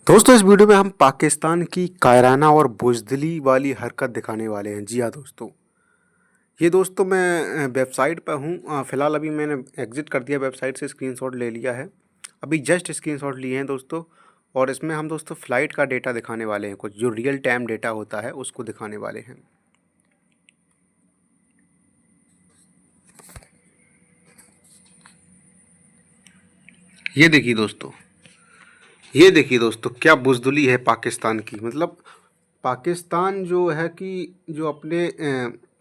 दोस्तों इस वीडियो में हम पाकिस्तान की कायराना और बुज़दिली वाली हरकत दिखाने वाले हैं। जी हाँ दोस्तों, ये दोस्तों मैं वेबसाइट पर हूँ। फ़िलहाल अभी मैंने एग्ज़िट कर दिया वेबसाइट से, स्क्रीनशॉट ले लिया है। अभी जस्ट स्क्रीनशॉट लिए हैं दोस्तों। और इसमें हम दोस्तों फ़्लाइट का डेटा दिखाने वाले हैं, कुछ जो रियल टाइम डेटा होता है उसको दिखाने वाले हैं। ये देखिए दोस्तों क्या बुज़दिली है पाकिस्तान की। मतलब पाकिस्तान जो है कि जो अपने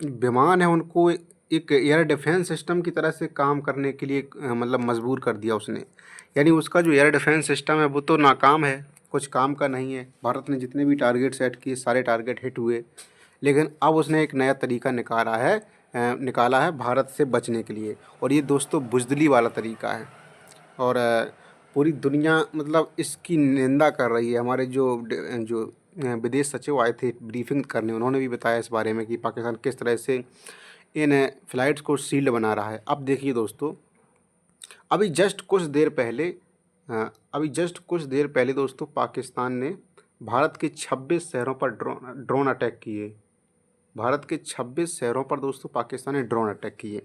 विमान है उनको एक एयर डिफेंस सिस्टम की तरह से काम करने के लिए मतलब मजबूर कर दिया उसने। यानी उसका जो एयर डिफेंस सिस्टम है वो तो नाकाम है, कुछ काम का नहीं है। भारत ने जितने भी टारगेट सेट किए सारे टारगेट हिट हुए। लेकिन अब उसने एक नया तरीका निकाला है भारत से बचने के लिए, और ये दोस्तों बुज़दिली वाला तरीका है। और पूरी दुनिया मतलब इसकी निंदा कर रही है। हमारे जो विदेश सचिव आए थे ब्रीफिंग करने, उन्होंने भी बताया इस बारे में कि पाकिस्तान किस तरह से इन फ़्लाइट्स को सील्ड बना रहा है। अब देखिए दोस्तों, अभी जस्ट कुछ देर पहले दोस्तों पाकिस्तान ने भारत के 26 शहरों पर ड्रोन अटैक किए। भारत के 26 शहरों पर दोस्तों पाकिस्तान ने ड्रोन अटैक किए।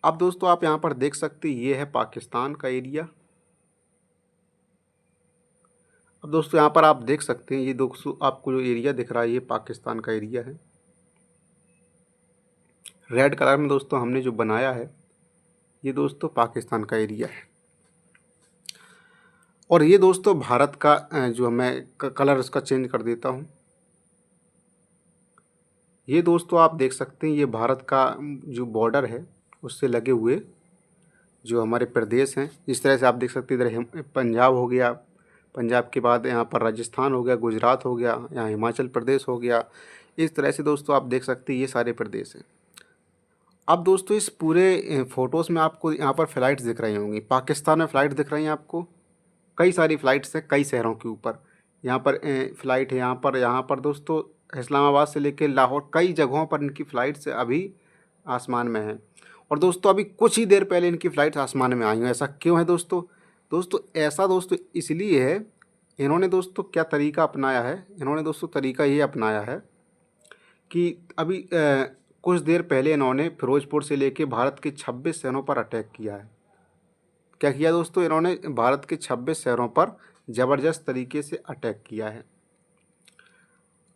अब दोस्तों आप यहाँ पर देख सकते हैं, ये है पाकिस्तान का एरिया। अब दोस्तों यहाँ पर आप देख सकते हैं, ये दोस्तों आपको जो एरिया दिख रहा है ये पाकिस्तान का एरिया है। रेड कलर में दोस्तों हमने जो बनाया है ये दोस्तों पाकिस्तान का एरिया है। और ये दोस्तों भारत का जो मैं कलर इसका चेंज कर देता हूँ। ये दोस्तों आप देख सकते हैं, ये भारत का जो बॉर्डर है उससे लगे हुए जो हमारे प्रदेश हैं। इस तरह से आप देख सकते हैं, इधर पंजाब हो गया, पंजाब के बाद यहाँ पर राजस्थान हो गया, गुजरात हो गया, यहाँ हिमाचल प्रदेश हो गया। इस तरह से दोस्तों आप देख सकते हैं ये सारे प्रदेश हैं। अब दोस्तों इस पूरे फ़ोटोज़ में आपको यहाँ पर फ़्लाइट्स दिख रही होंगी। पाकिस्तान में फ़्लाइट दिख रही हैं आपको, कई सारी फ़्लाइट्स हैं कई शहरों के ऊपर। यहाँ पर फ़्लाइट है, यहाँ पर दोस्तों इस्लामाबाद से लेकर लाहौर कई जगहों पर इनकी फ़्लाइट्स अभी आसमान में हैं। और दोस्तों अभी कुछ ही देर पहले इनकी फ़्लाइट्स आसमान में आई हैं। ऐसा क्यों है दोस्तों? ऐसा दोस्तों इसलिए है, इन्होंने दोस्तों क्या तरीका अपनाया है, इन्होंने दोस्तों तरीका ये अपनाया है कि अभी कुछ देर पहले इन्होंने फ़िरोज़पुर से लेके भारत के 26 शहरों पर अटैक किया है। क्या किया दोस्तों? इन्होंने भारत के 26 शहरों पर ज़बरदस्त तरीके से अटैक किया है।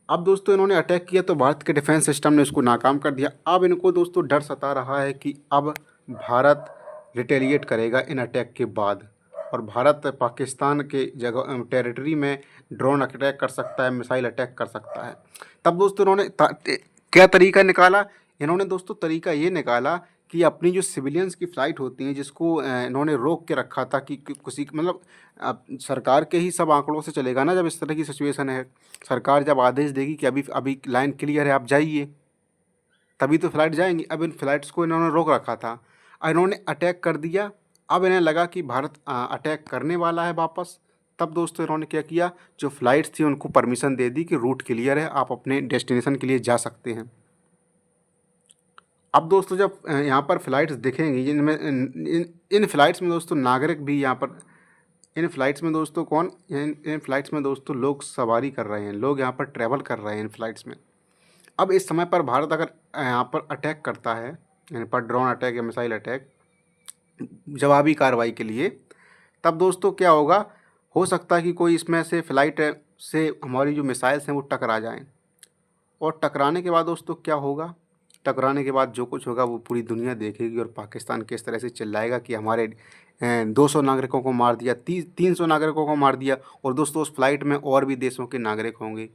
अब दोस्तों इन्होंने अटैक किया तो भारत के डिफेंस सिस्टम ने उसको नाकाम कर दिया। अब इनको दोस्तों डर सता रहा है कि अब भारत रिटेलिएट करेगा इन अटैक के बाद, और भारत पाकिस्तान के जगह टेरिटरी में ड्रोन अटैक कर सकता है, मिसाइल अटैक कर सकता है। तब दोस्तों इन्होंने क्या तरीका निकाला? इन्होंने दोस्तों तरीका ये निकाला कि अपनी जो सिविलियंस की फ़्लाइट होती हैं जिसको इन्होंने रोक के रखा था कि किसी मतलब अब सरकार के ही सब आंकड़ों से चलेगा ना। जब इस तरह की सिचुएशन है, सरकार जब आदेश देगी कि अभी अभी लाइन क्लियर है आप जाइए, तभी तो फ़्लाइट जाएंगी। अब इन फ़्लाइट्स को इन्होंने रोक रखा था, इन्होंने अटैक कर दिया। अब इन्हें लगा कि भारत अटैक करने वाला है वापस। तब दोस्तों इन्होंने क्या किया, जो फ़्लाइट्स थी उनको परमिशन दे दी कि रूट क्लियर है, आप अपने डेस्टिनेशन के लिए जा सकते हैं। अब दोस्तों जब यहाँ पर फ़्लाइट्स दिखेंगी जिनमें इन फ़्लाइट्स में दोस्तों नागरिक भी यहाँ पर, इन फ़्लाइट्स में दोस्तों इन फ़्लाइट्स में दोस्तों लोग सवारी कर रहे हैं, लोग यहाँ पर ट्रैवल कर रहे हैं इन फ़्लाइट्स में। अब इस समय पर भारत अगर यहाँ पर अटैक करता है, यहाँ पर ड्रोन अटैक या मिसाइल अटैक जवाबी कार्रवाई के लिए, तब दोस्तों क्या होगा, हो सकता है कि कोई इसमें से फ़्लाइट से हमारी जो मिसाइल्स हैं वो टकरा जाएँ। और टकराने के बाद दोस्तों क्या होगा, टकराने के बाद जो कुछ होगा वो पूरी दुनिया देखेगी, और पाकिस्तान किस तरह से चिल्लाएगा कि हमारे 200 नागरिकों को मार दिया, 300 नागरिकों को मार दिया। और दोस्तों उस फ्लाइट में और भी देशों के नागरिक होंगे।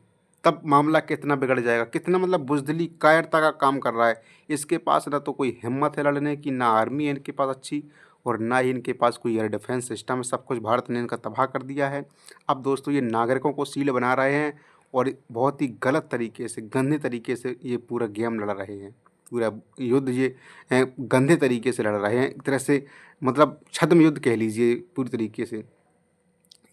तब मामला कितना बिगड़ जाएगा, कितना मतलब बुज़दिली कायरता का काम कर रहा है। इसके पास ना तो कोई हिम्मत है लड़ने की, ना आर्मी है इनके पास अच्छी, और ना ही इनके पास कोई एयर डिफेंस सिस्टम है। सब कुछ भारत ने इनका तबाह कर दिया है। अब दोस्तों ये नागरिकों को सील बना रहे हैं, और बहुत ही गलत तरीके से, गंदे तरीके से ये पूरा गेम लड़ रहे हैं। पूरा युद्ध ये गंदे तरीके से लड़ रहे हैं, एक तरह से मतलब छद्म युद्ध कह लीजिए पूरी तरीके से।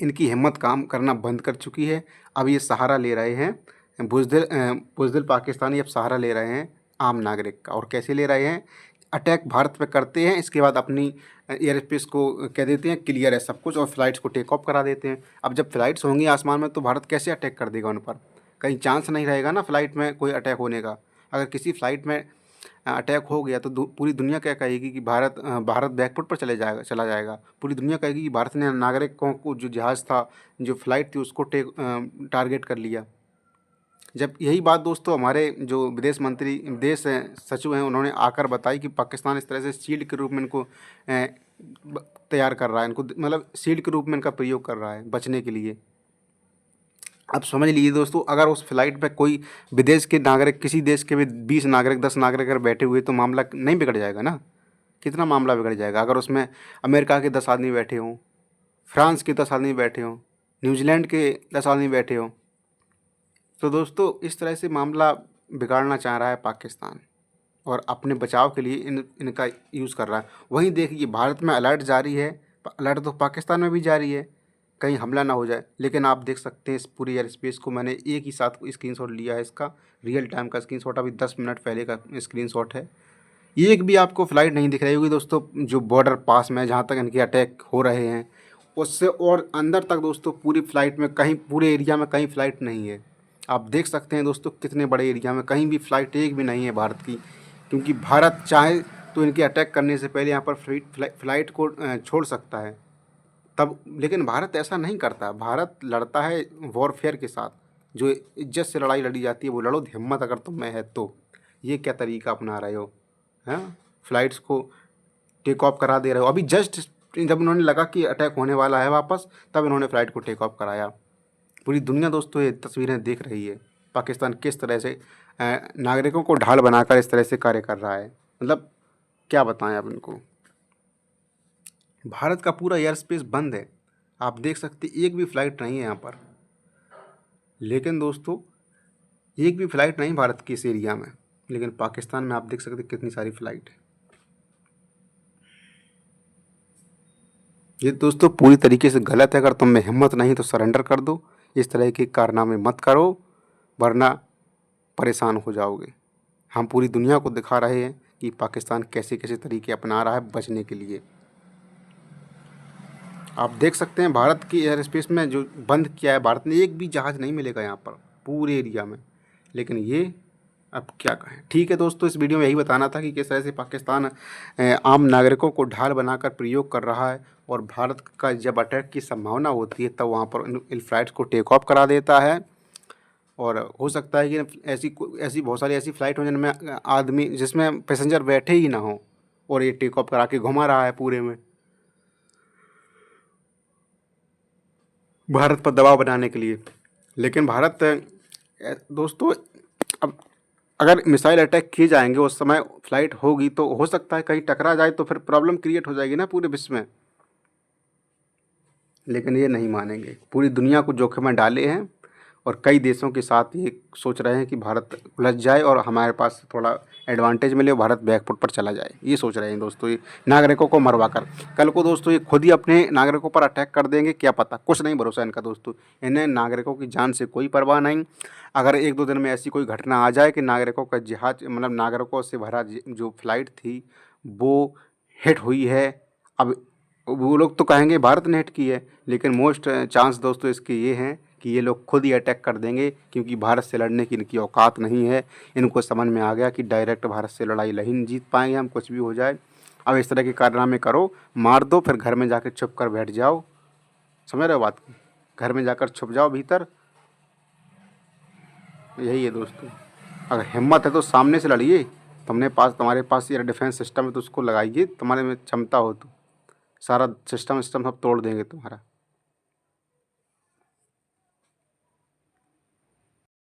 इनकी हिम्मत काम करना बंद कर चुकी है। अब ये सहारा ले रहे हैं, बुज़दिल पाकिस्तानी अब सहारा ले रहे हैं आम नागरिक का। और कैसे ले रहे हैं, अटैक भारत पे करते हैं, इसके बाद अपनी एयर स्पेस को कह देते हैं क्लियर है सब कुछ और फ्लाइट्स को टेक ऑफ करा देते हैं। अब जब फ्लाइट्स होंगी आसमान में तो भारत कैसे अटैक कर देगा उन पर? कहीं चांस नहीं रहेगा ना फ्लाइट में कोई अटैक होने का। अगर किसी फ्लाइट में अटैक हो गया तो पूरी दुनिया क्या कहेगी कि भारत बैकफुट पर चला जाएगा। पूरी दुनिया कहेगी कि भारत ने नागरिकों को, जो जहाज़ था, जो फ्लाइट थी, उसको टारगेट कर लिया। जब यही बात दोस्तों हमारे जो विदेश सचिव हैं, उन्होंने आकर बताई कि पाकिस्तान इस तरह से शील्ड के रूप में इनको तैयार कर रहा है, इनको मतलब शील्ड के रूप में इनका प्रयोग कर रहा है बचने के लिए। अब समझ लीजिए दोस्तों, अगर उस फ्लाइट पे कोई विदेश के नागरिक, किसी देश के भी 20 नागरिक, 10 नागरिक अगर बैठे हुए तो मामला नहीं बिगड़ जाएगा ना? कितना मामला बिगड़ जाएगा अगर उसमें अमेरिका के 10 आदमी बैठे हों, फ्रांस के 10 आदमी बैठे हों, न्यूजीलैंड के 10 आदमी बैठे हों। तो दोस्तों इस तरह से मामला बिगाड़ना चाह रहा है पाकिस्तान और अपने बचाव के लिए इनका यूज़ कर रहा है। वहीं देखिए भारत में अलर्ट जारी है, अलर्ट तो पाकिस्तान में भी जारी है, कहीं हमला ना हो जाए। लेकिन आप देख सकते हैं इस पूरी एयर स्पेस को मैंने एक ही साथ स्क्रीनशॉट लिया है, इसका रियल टाइम का स्क्रीनशॉट, अभी 10 मिनट पहले का स्क्रीनशॉट है। एक भी आपको फ्लाइट नहीं दिख रही होगी दोस्तों, जो बॉर्डर पास में जहाँ तक इनके अटैक हो रहे हैं उससे और अंदर तक दोस्तों पूरी फ्लाइट में कहीं, पूरे एरिया में कहीं फ्लाइट नहीं है। आप देख सकते हैं दोस्तों कितने बड़े एरिया में कहीं भी फ्लाइट एक भी नहीं है भारत की, क्योंकि भारत चाहे तो इनके अटैक करने से पहले यहाँ पर फ्लाइट को छोड़ सकता है तब, लेकिन भारत ऐसा नहीं करता। भारत लड़ता है वॉरफेयर के साथ, जो इज्जत से लड़ाई लड़ी जाती है वो लड़ो, हिम्मत अगर तुम में है तो। ये क्या तरीका अपना रहे हो? हैं, फ्लाइट्स को टेक ऑफ करा दे रहे हो। अभी जस्ट जब उन्होंने लगा कि अटैक होने वाला है वापस, तब इन्होंने फ़्लाइट को टेक ऑफ कराया। पूरी दुनिया दोस्तों ये तस्वीरें देख रही है, पाकिस्तान किस तरह से नागरिकों को ढाल बनाकर इस तरह से कार्य कर रहा है। मतलब क्या बताएं अब इनको। भारत का पूरा एयर स्पेस बंद है, आप देख सकते एक भी फ़्लाइट नहीं है यहाँ पर। लेकिन दोस्तों एक भी फ़्लाइट नहीं भारत के इस एरिया में, लेकिन पाकिस्तान में आप देख सकते कितनी सारी फ़्लाइट है। ये दोस्तों पूरी तरीके से गलत है। अगर तुम में हिम्मत नहीं तो सरेंडर कर दो, इस तरह के कारनामे मत करो, वरना परेशान हो जाओगे। हम पूरी दुनिया को दिखा रहे हैं कि पाकिस्तान कैसे कैसे तरीके अपना रहा है बचने के लिए। आप देख सकते हैं भारत की एयर स्पेस में जो बंद किया है भारत ने, एक भी जहाज़ नहीं मिलेगा यहाँ पर पूरे एरिया में। लेकिन ये अब क्या कहें। ठीक है दोस्तों, इस वीडियो में यही बताना था कि किस तरह से पाकिस्तान आम नागरिकों को ढाल बनाकर प्रयोग कर रहा है, और भारत का जब अटैक की संभावना होती है तब वहाँ पर इन फ्लाइट्स को टेक ऑफ करा देता है। और हो सकता है कि ऐसी बहुत सारी ऐसी फ़्लाइट हो जिनमें आदमी, जिसमें पैसेंजर बैठे ही ना हो, और ये टेक ऑफ करा के घुमा रहा है पूरे में भारत पर दबाव बनाने के लिए। लेकिन भारत दोस्तों, अब अगर मिसाइल अटैक किए जाएंगे उस समय फ़्लाइट होगी तो हो सकता है कहीं टकरा जाए तो फिर प्रॉब्लम क्रिएट हो जाएगी ना पूरे विश्व में। लेकिन ये नहीं मानेंगे, पूरी दुनिया को जोखिम में डाले हैं, और कई देशों के साथ ये सोच रहे हैं कि भारत उलझ जाए और हमारे पास थोड़ा एडवांटेज मिले, भारत बैकफुट पर चला जाए। ये सोच रहे हैं दोस्तों, ये नागरिकों को मरवा कर। कल को दोस्तों ये खुद ही अपने नागरिकों पर अटैक कर देंगे, क्या पता, कुछ नहीं भरोसा इनका दोस्तों। इन्हें नागरिकों की जान से कोई परवाह नहीं। अगर 1-2 दिन में ऐसी कोई घटना आ जाए कि नागरिकों का जहाज, मतलब नागरिकों से भरा जो फ्लाइट थी वो हिट हुई है, अब वो लोग तो कहेंगे भारत ने हिट की है, लेकिन मोस्ट चांस दोस्तों इसके ये हैं कि ये लोग खुद ही अटैक कर देंगे, क्योंकि भारत से लड़ने की इनकी औकात नहीं है। इनको समझ में आ गया कि डायरेक्ट भारत से लड़ाई नहीं जीत पाएंगे हम, कुछ भी हो जाए। अब इस तरह के कारनामे करो, मार दो, फिर घर में जाकर छुप कर बैठ जाओ। समझ रहे हो बात की? घर में जाकर छुप जाओ भीतर। यही है दोस्तों, अगर हिम्मत है तो सामने से लड़िए। तुम्हारे पास एयर डिफेंस सिस्टम है तो उसको लगाइए, तुम्हारे में क्षमता हो तो सारा सिस्टम सब तोड़ देंगे तुम्हारा।